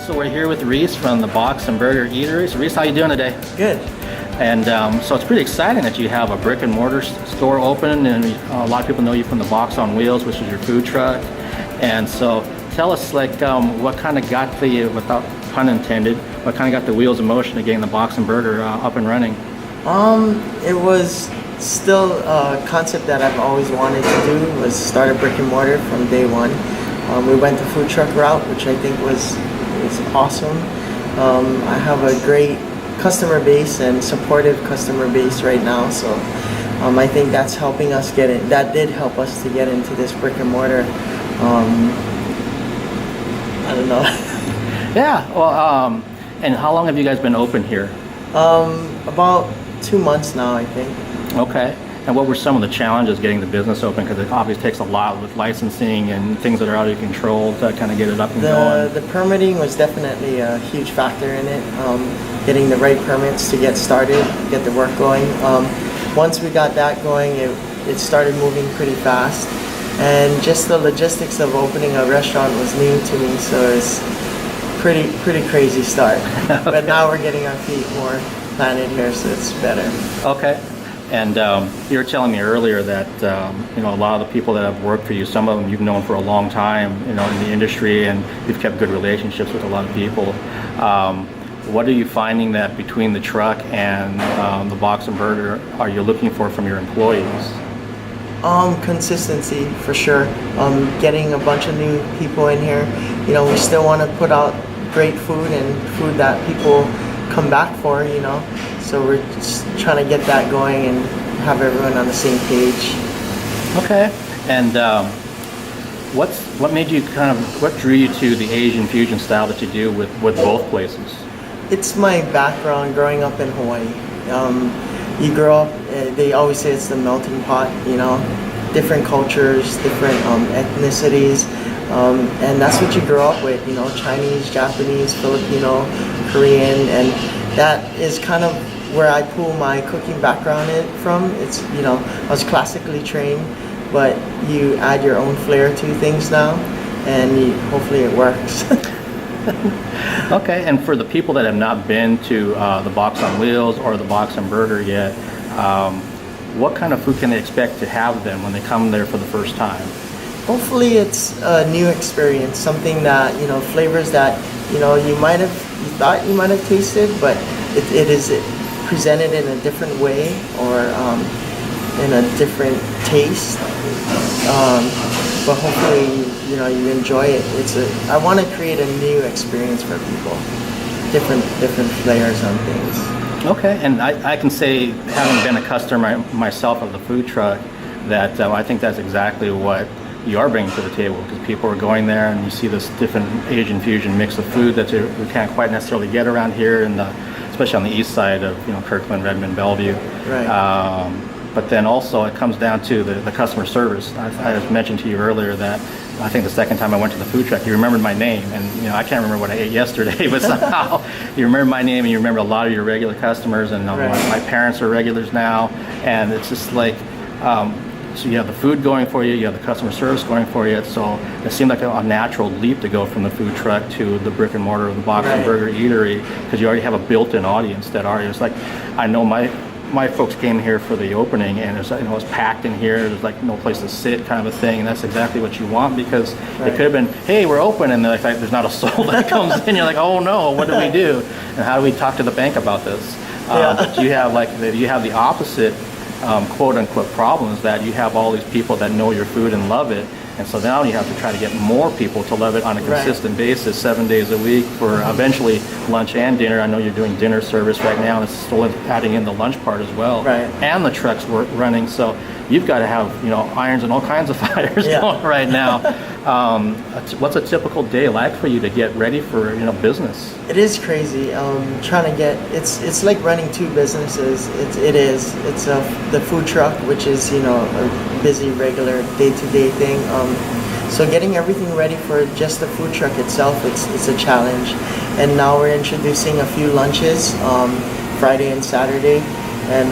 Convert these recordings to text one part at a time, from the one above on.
So we're here with Reis from the Box and Burger Eatery. So Reis, how you doing today? Good. And so it's pretty exciting that you have a brick and mortar store open, and a lot of people know you from the Box on Wheels, which is your food truck. And so tell us, what kind of got the, without pun intended, what kind of got the wheels in motion to getting the Box and Burger up and running? It was still a concept that I've always wanted to do, was start a brick and mortar from day one. We went the food truck route, which I think was awesome. I have a great customer base and supportive customer base right now, so I think that's helping us get it. That did help us to get into this brick and mortar. I don't know. Yeah. Well, and how long have you guys been open here? About 2 months now, I think. Okay. And what were some of the challenges getting the business open? Because it obviously takes a lot with licensing and things that are out of your control to kind of get it up and going. The permitting was definitely a huge factor in it. Getting the right permits to get started, get the work going. Once we got that going, it started moving pretty fast. And just the logistics of opening a restaurant was new to me, so it's pretty crazy start. Okay. But now we're getting our feet more planted here, so it's better. Okay. And you were telling me earlier that a lot of the people that have worked for you, some of them you've known for a long time, in the industry, and you've kept good relationships with a lot of people. What are you finding that between the truck and the Box and Burger are you looking for from your employees? Consistency, for sure. Getting a bunch of new people in here. We still want to put out great food and food that people come back for, So we're just trying to get that going and have everyone on the same page. Okay. And what made you what drew you to the Asian fusion style that you do with both places? It's my background growing up in Hawaii. You grow up, they always say it's the melting pot, different cultures, different ethnicities, and that's what you grow up with, Chinese, Japanese, Filipino, Korean, and that is kind of where I pull my cooking background from. It's, I was classically trained, but you add your own flair to things now, and hopefully it works. Okay, and for the people that have not been to the Box on Wheels or the Box and Burger yet, what kind of food can they expect to have then when they come there for the first time? Hopefully it's a new experience, something that, flavors that, you thought you might have tasted, but it is presented in a different way or in a different taste. But hopefully, you enjoy it. I want to create a new experience for people, different flavors on things. Okay, and I can say, having been a customer myself of the food truck, that I think that's exactly what you are bringing to the table, because people are going there and you see this different Asian fusion mix of food that we can't quite necessarily get around here, especially on the east side of Kirkland, Redmond, Bellevue. Right. But then also it comes down to the customer service. I mentioned to you earlier that I think the second time I went to the food truck, you remembered my name, and I can't remember what I ate yesterday, but somehow you remember my name and you remember a lot of your regular customers, and right. My parents are regulars now, and it's just like. So you have the food going for you, you have the customer service going for you, so it seemed like a natural leap to go from the food truck to the brick and mortar of the Box and Burger Eatery, because you already have a built-in audience that already, it's like, I know my folks came here for the opening, and it's it was packed in here, there's like no place to sit kind of a thing, and that's exactly what you want, because it could have been, hey, we're open, and like, there's not a soul that comes in, you're like, oh no, what do we do? And how do we talk to the bank about this? But you have the opposite quote unquote problems, that you have all these people that know your food and love it, and so now you have to try to get more people to love it on a consistent basis, 7 days a week, for eventually lunch and dinner. I know you're doing dinner service right now, and it's still adding in the lunch part as well, and the trucks were running, so you've got to have irons and all kinds of fires going right now. What's a typical day like for you to get ready for business? It is crazy. Trying to get it's like running two businesses. It's the food truck, which is a busy regular day-to-day thing. So getting everything ready for just the food truck itself, it's a challenge. And now we're introducing a few lunches, Friday and Saturday. And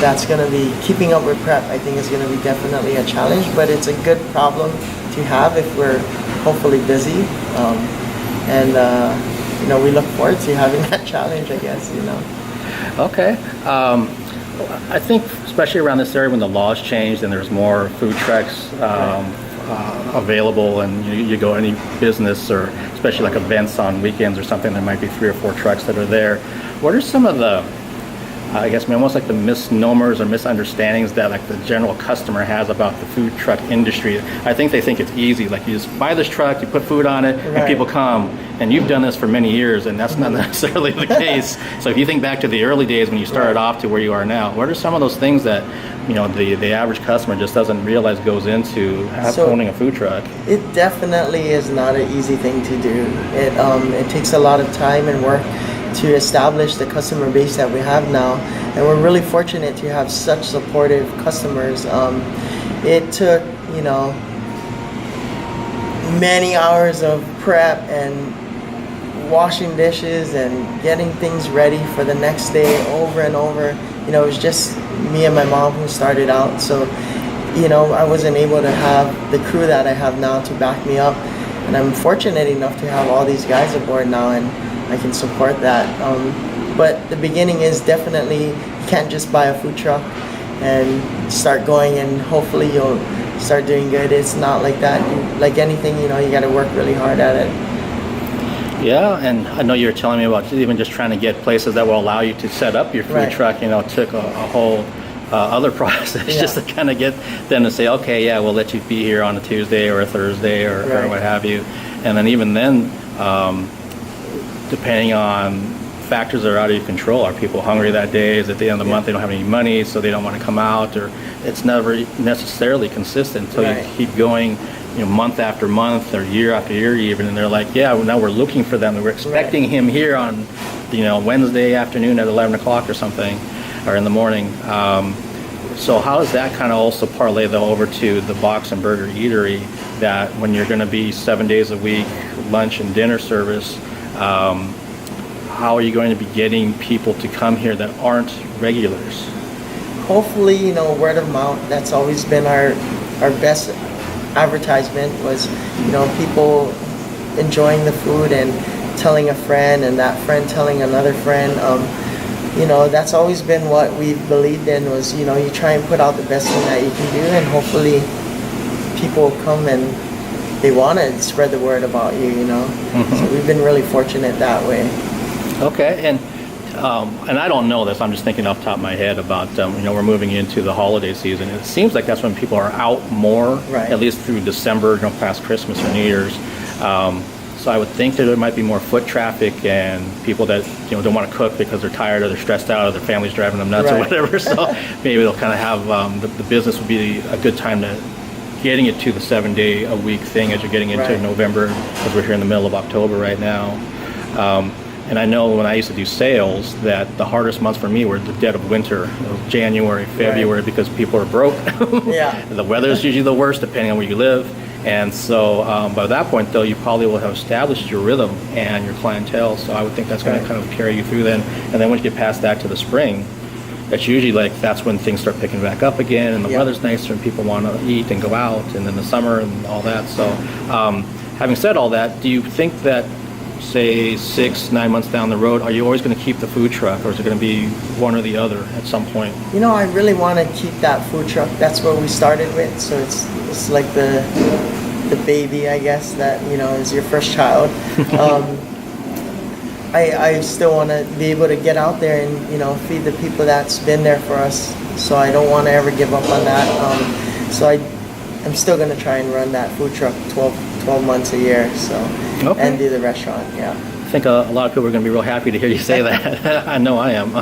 that's going to be, keeping up with prep, I think is going to be definitely a challenge, but it's a good problem to have if we're hopefully busy. we look forward to having that challenge, I guess. Okay. I think especially around this area when the laws changed and there's more food trucks available, and you go any business or especially like events on weekends or something, there might be 3 or 4 trucks that are there. What are some of the, I guess, almost like the misnomers or misunderstandings that like the general customer has about the food truck industry? I think they think it's easy. Like you just buy this truck, you put food on it, and people come. And you've done this for many years, and that's not necessarily the case. So if you think back to the early days when you started off to where you are now, what are some of those things that the average customer just doesn't realize goes into owning a food truck? It definitely is not an easy thing to do. It takes a lot of time and work to establish the customer base that we have now, and we're really fortunate to have such supportive customers. It took many hours of prep and washing dishes and getting things ready for the next day over and over. It was just me and my mom who started out, so I wasn't able to have the crew that I have now to back me up, and I'm fortunate enough to have all these guys aboard now, and I can support that. But the beginning is definitely, you can't just buy a food truck and start going and hopefully you'll start doing good. It's not like that. Like anything, you got to work really hard at it. Yeah, and I know you were telling me about even just trying to get places that will allow you to set up your food truck. Took a whole other process just to kind of get them to say, okay, yeah, we'll let you be here on a Tuesday or a Thursday or what have you. And then even then, depending on factors that are out of your control, are people hungry that day? Is at the end of the month they don't have any money, so they don't want to come out? Or it's never necessarily consistent until you keep going, month after month or year after year even, and they're like, yeah, well, now we're looking for them and we're expecting him here on Wednesday afternoon at 11 o'clock or something, or in the morning. So how does that kind of also parlay though over to the Box and Burger Eatery, that when you're going to be 7 days a week, lunch and dinner service, how are you going to be getting people to come here that aren't regulars? Hopefully, word of mouth. That's always been our best advertisement, was people enjoying the food and telling a friend, and that friend telling another friend. That's always been what we've believed in, was you try and put out the best thing that you can do, and hopefully people come and they want to spread the word about you. So we've been really fortunate that way. Okay, and I don't know this, I'm just thinking off the top of my head about, we're moving into the holiday season. It seems like that's when people are out more, at least through December, past Christmas or New Year's. So I would think that there might be more foot traffic and people that, don't want to cook because they're tired or they're stressed out or their family's driving them nuts or whatever. So maybe they'll kind of have, the business would be a good time to getting it to the 7-day-a-week thing as you're getting into November, because we're here in the middle of October right now. And I know when I used to do sales that the hardest months for me were the dead of winter, January, February, because people are broke. The weather is usually the worst depending on where you live. And so by that point, though, you probably will have established your rhythm and your clientele. So I would think that's going to kind of carry you through then. And then once you get past that to the spring, that's usually that's when things start picking back up again, and the weather's nicer and people want to eat and go out, and then the summer and all that. So having said all that, do you think that, say 6-9 months down the road, are you always going to keep the food truck, or is it going to be one or the other at some point? I really want to keep that food truck. That's what we started with, so it's like the baby, I guess, that is your first child. I still want to be able to get out there and feed the people that's been there for us, so I don't want to ever give up on that. So I'm still going to try and run that food truck 12 months a year, so and do the restaurant. I think a lot of people are going to be real happy to hear you say that. I know I am.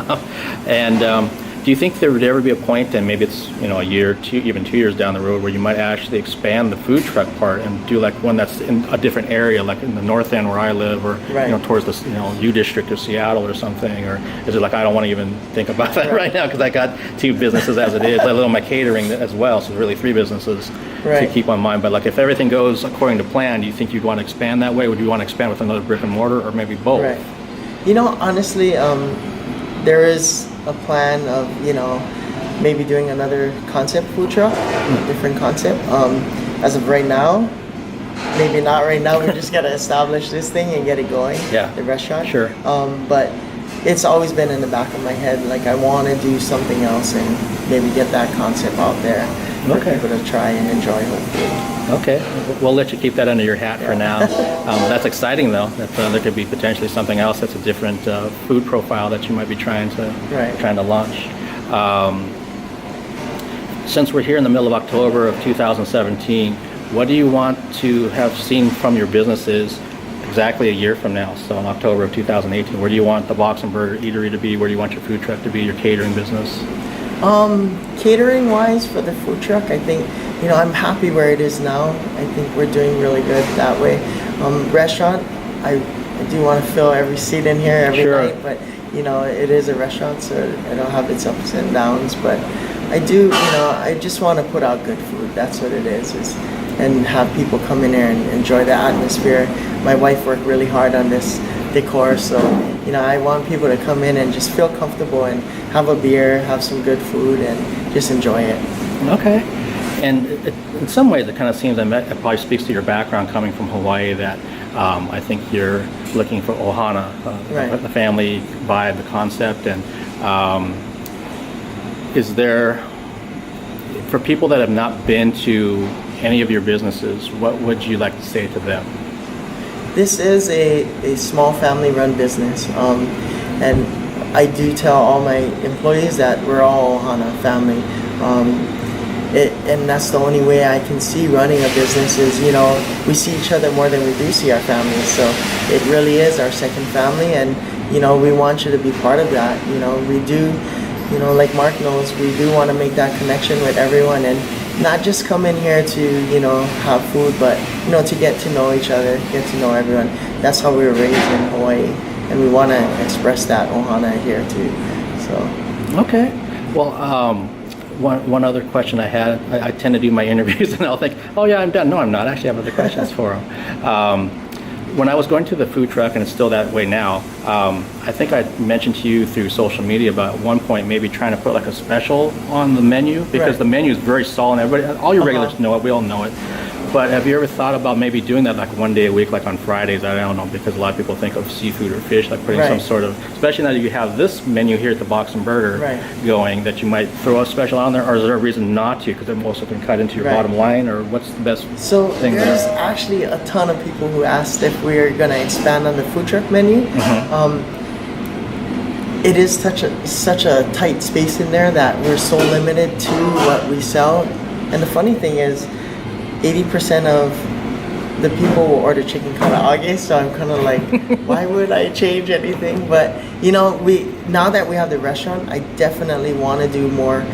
And do you think there would ever be a point, and maybe it's a year, even 2 years down the road, where you might actually expand the food truck part and do like one that's in a different area, like in the north end where I live, or towards the U district of Seattle or something? Or is it like, I don't want to even think about that right now because I got 2 businesses as it is, let alone my catering as well, so really 3 businesses to keep on mind. But like, if everything goes according to plan, do you think you'd want to expand that way? Would you want to expand with another brick and mortar, or maybe both? Honestly, there is a plan of maybe doing another concept food truck, different concept. As of right now, maybe not right now. We just gotta establish this thing and get it going. Yeah. The restaurant. Sure. But it's always been in the back of my head. Like I want to do something else and maybe get that concept out there for Okay. people to try and enjoy. Hopefully. Okay, we'll let you keep that under your hat for now. That's exciting, though. That there could be potentially something else that's a different food profile that you might be trying to launch. Since we're here in the middle of October of 2017, what do you want to have seen from your businesses exactly a year from now? So in October of 2018, where do you want the Box and Burger Eatery to be? Where do you want your food truck to be? Your catering business? Catering wise for the food truck, I think, I'm happy where it is now. I think we're doing really good that way. Restaurant, I do want to fill every seat in here every night, but it is a restaurant, so it'll have its ups and downs. But I do, I just want to put out good food. That's what it is and have people come in there and enjoy the atmosphere. My wife worked really hard on this decor, so I want people to come in and just feel comfortable and have a beer, have some good food, and just enjoy it. Okay. And in some ways, it kind of seems that it probably speaks to your background coming from Hawaii, that I think you're looking for ohana, the family vibe, the concept. And is there, for people that have not been to any of your businesses, what would you like to say to them? This is a small family-run business, and I do tell all my employees that we're all ohana family. And that's the only way I can see running a business is, we see each other more than we do see our families. So it really is our second family, and, we want you to be part of that. We do, like Mark knows, we do want to make that connection with everyone and not just come in here to, have food, but, to get to know each other, get to know everyone. That's how we were raised in Hawaii, and we want to express that ohana here too. So. Okay. Well, one other question I had, I tend to do my interviews and I'll think, oh yeah, I'm done. No, I'm not. I actually have other questions for them. When I was going to the food truck, and it's still that way now, I think I mentioned to you through social media about at one point maybe trying to put like a special on the menu, because the menu is very solid. Everybody, all your regulars know it. We all know it. But have you ever thought about maybe doing that like one day a week, like on Fridays? I don't know, because a lot of people think of seafood or fish, like putting some sort of, especially now that you have this menu here at the Box and Burger going, that you might throw a special on there, or is there a reason not to? Because it also can cut into your bottom line, or what's the best thing there? There's actually a ton of people who asked if we're going to expand on the food truck menu. It is such a tight space in there that we're so limited to what we sell. And the funny thing is, 80% of the people will order chicken karaage, so I'm kind of like, why would I change anything? But now that we have the restaurant, I definitely want to do more,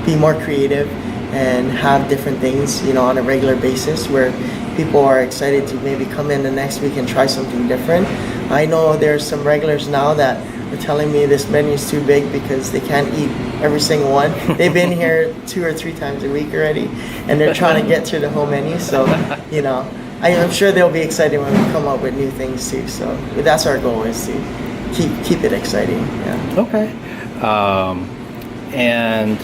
be more creative and have different things, on a regular basis where people are excited to maybe come in the next week and try something different. I know there's some regulars now that are telling me this menu is too big because they can't eat every single one. They've been here 2 or 3 times a week already, and they're trying to get through the whole menu. So, I'm sure they'll be excited when we come up with new things too. So that's our goal, is to keep it exciting. Yeah. Okay. And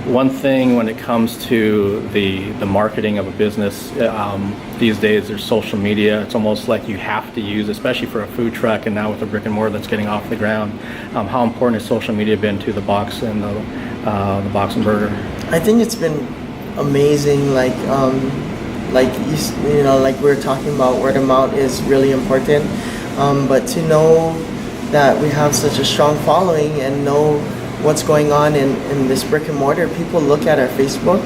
one thing when it comes to the marketing of a business, these days there's social media. It's almost like you have to use, especially for a food truck, and now with a brick and mortar that's getting off the ground. How important has social media been to the Box and the Box and Burger? I think it's been amazing. Like we were talking about, word of mouth is really important. But to know that we have such a strong following and know what's going on in this brick and mortar, people look at our Facebook,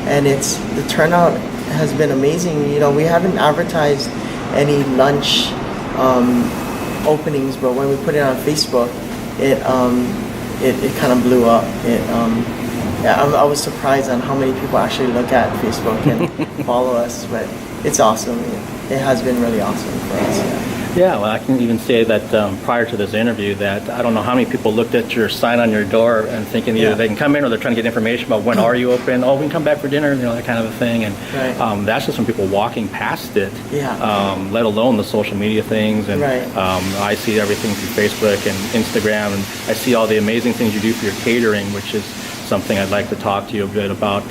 and the turnout has been amazing. We haven't advertised any lunch openings, but when we put it on Facebook, it kind of blew up. I was surprised on how many people actually look at Facebook and follow us, but it's awesome. It has been really awesome for us. Yeah, well, I can even say that prior to this interview, that I don't know how many people looked at your sign on your door and thinking either they can come in or they're trying to get information about when are you open. Oh, we can come back for dinner, that kind of a thing. And that's just from people walking past it. Let alone the social media things. And I see everything through Facebook and Instagram, and I see all the amazing things you do for your catering, which is something I'd like to talk to you a bit about.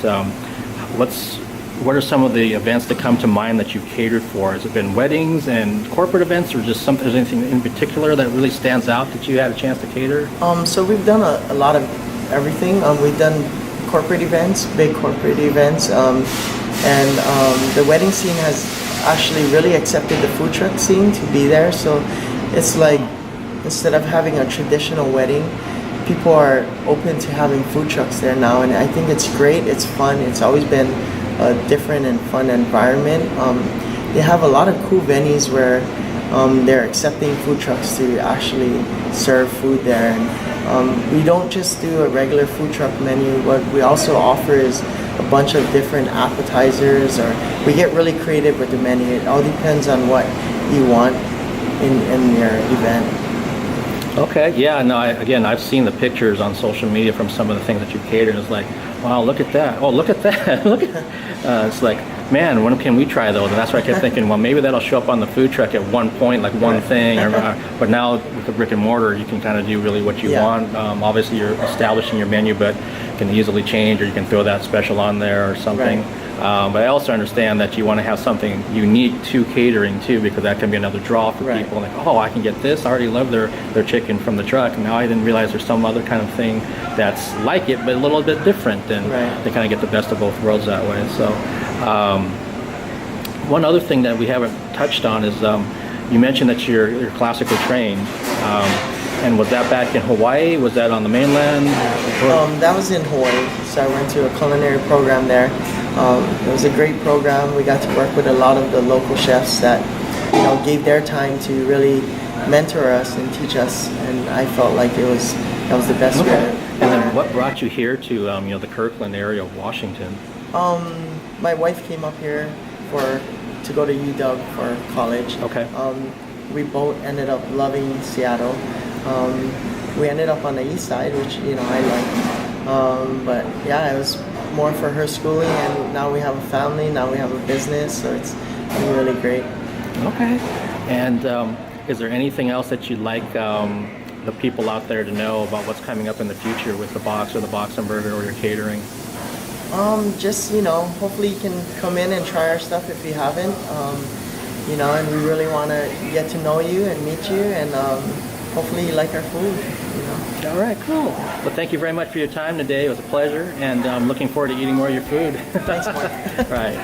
what are some of the events that come to mind that you've catered for? Has it been weddings and corporate events, or just something? Is anything in particular that really stands out that you had a chance to cater? So we've done a lot of everything. We've done corporate events, big corporate events, and the wedding scene has actually really accepted the food truck scene to be there. So it's like, instead of having a traditional wedding, people are open to having food trucks there now, and I think it's great. It's fun. It's always been a different and fun environment. They have a lot of cool venues where they're accepting food trucks to actually serve food there. And we don't just do a regular food truck menu. What we also offer is a bunch of different appetizers, or we get really creative with the menu. It all depends on what you want in your event. Okay, yeah, no, again, I've seen the pictures on social media from some of the things that you catered. It's like, wow, look at that. Oh, look at that. Look at, it's like, man, when can we try those? And that's why I kept thinking, well, maybe that'll show up on the food truck at one point, like one thing. But now with the brick and mortar, you can kind of do really what you want. Obviously, you're establishing your menu, but you can easily change, or you can throw that special on there or something. Right. But I also understand that you want to have something unique to catering too, because that can be another draw for people. Like, oh, I can get this. I already love their chicken from the truck. Now I didn't realize there's some other kind of thing that's like it, but a little bit different. And they kind of get the best of both worlds that way. So one other thing that we haven't touched on is you mentioned that you're classically trained. And was that back in Hawaii? Was that on the mainland? That was in Hawaii. So I went to a culinary program there. It was a great program. We got to work with a lot of the local chefs that, gave their time to really mentor us and teach us. And I felt like that was the best way. And then what brought you here to the Kirkland area of Washington? My wife came up here to go to UW for college. Okay. We both ended up loving Seattle. We ended up on the east side, which I like. But yeah, it was more for her schooling, and now we have a family. Now we have a business, so it's been really great. Okay. And is there anything else that you'd like the people out there to know about what's coming up in the future with the Box or the Box and Burger or your catering? Just hopefully you can come in and try our stuff if you haven't. And we really want to get to know you and meet you, and hopefully you like our food. All right, cool. Well, thank you very much for your time today. It was a pleasure, and I'm looking forward to eating more of your food. Thanks, Mark. Right.